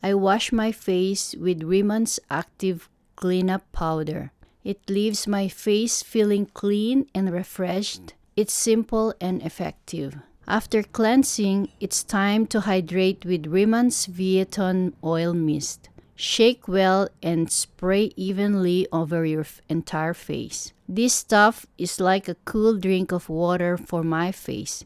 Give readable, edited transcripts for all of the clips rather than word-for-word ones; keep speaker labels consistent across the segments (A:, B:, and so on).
A: I wash my face with Riman's Active Cleanup Powder. It leaves my face feeling clean and refreshed. It's simple and effective. After cleansing, it's time to hydrate with Riman's Vieton Oil Mist. Shake well and spray evenly over your entire face. This stuff is like a cool drink of water for my face.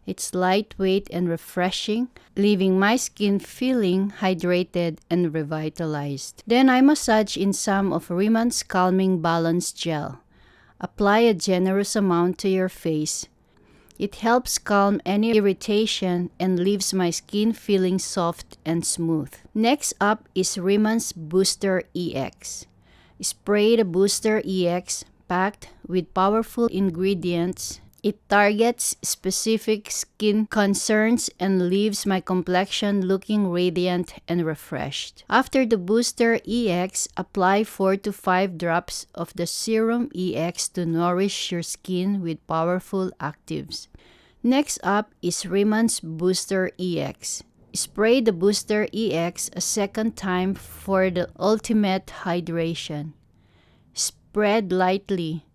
A: It's lightweight and refreshing, leaving my skin feeling hydrated and revitalized. Then I massage in some of Riman's Calming Balance Gel. Apply a generous amount to your face. It helps calm any irritation and leaves my skin feeling soft and smooth. Next up is Riman's Booster EX. Spray the Booster EX packed with powerful ingredients. It targets specific skin concerns and leaves my complexion looking radiant and refreshed. After the Booster EX, apply 4 to 5 drops of the Serum EX to nourish your skin with powerful actives. Next up is Riman's Booster EX. Spray the Booster EX a second time for the ultimate hydration. Spread lightly.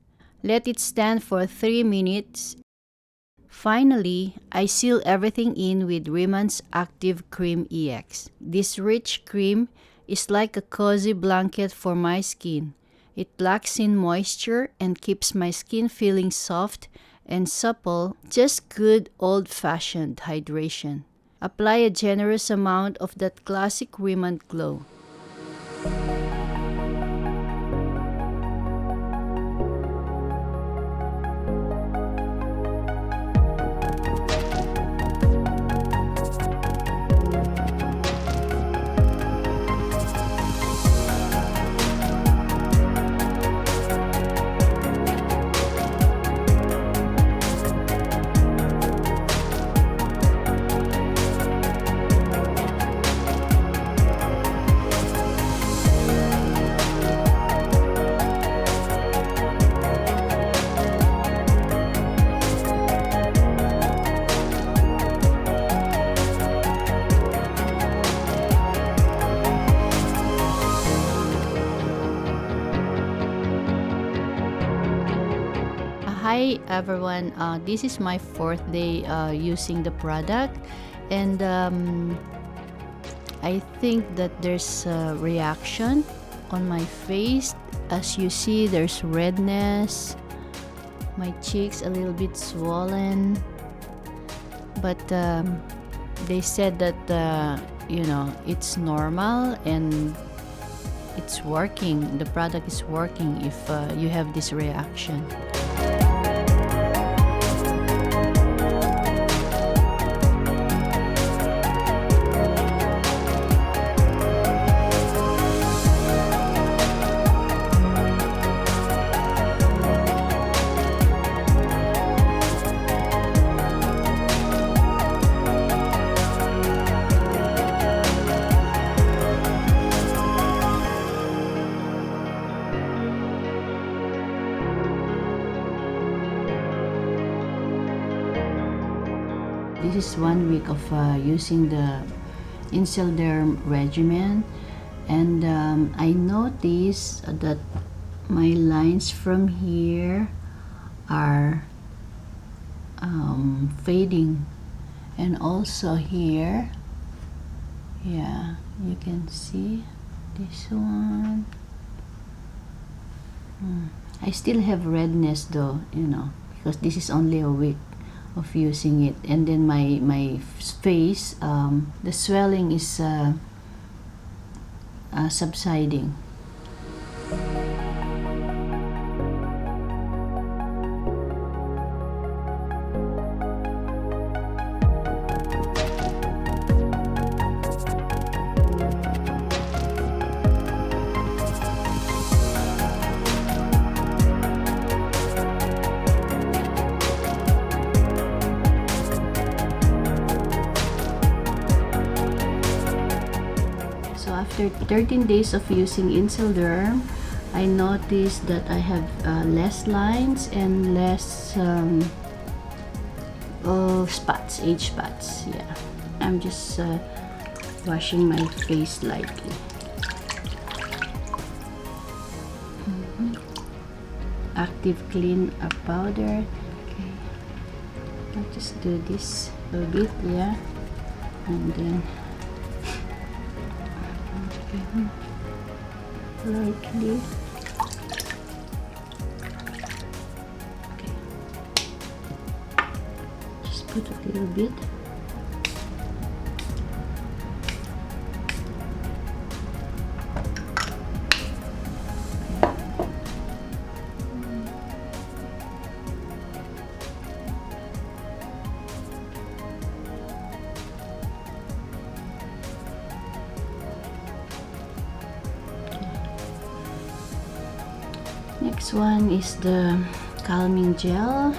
A: Let it stand for 3 minutes. Finally, I seal everything in with Riman's Active Cream EX. This rich cream is like a cozy blanket for my skin. It locks in moisture and keeps my skin feeling soft and supple, just good old-fashioned hydration. Apply a generous amount of that classic Riman glow. Hi everyone, this is my 4th day using the product, and I think that there's a reaction on my face. As you see, there's redness, my cheeks a little bit swollen, but they said that it's normal and it's working. The product is working if you have this reaction. This is 1 week of using the Inselderm regimen, and I noticed that my lines from here are fading, and also here, yeah, you can see this one. I still have redness though, because this is only a week of using it. And then my face, the swelling is subsiding. After 13 days of using Inselderm, I noticed that I have less lines and less age spots. Yeah, I'm just washing my face lightly. Active clean up powder. Okay, I'll just do this a little bit, yeah, and then lightly. Okay, just put a little bit. Next one is the calming gel.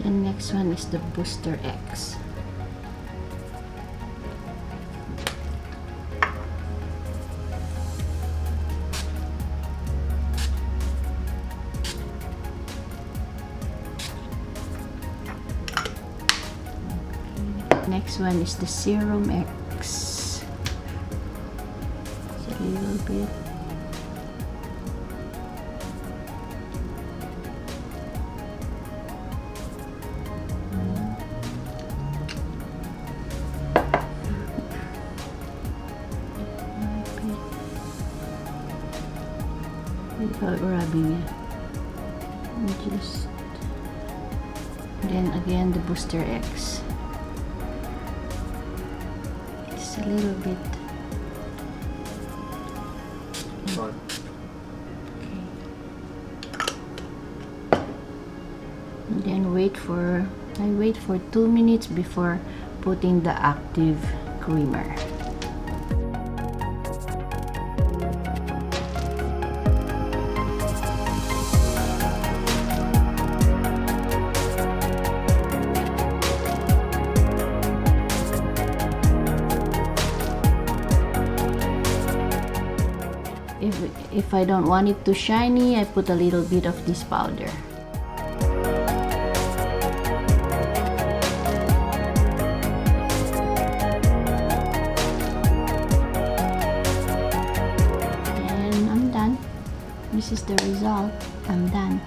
A: The next one is the Booster X. Next one is the Serum X. Just a little bit. Without rubbing it. And just then again the Booster X. A little bit.
B: Fine.
A: Okay. And then wait for 2 minutes before putting the active creamer. If I don't want it too shiny, I put a little bit of this powder. And I'm done. This is the result. I'm done.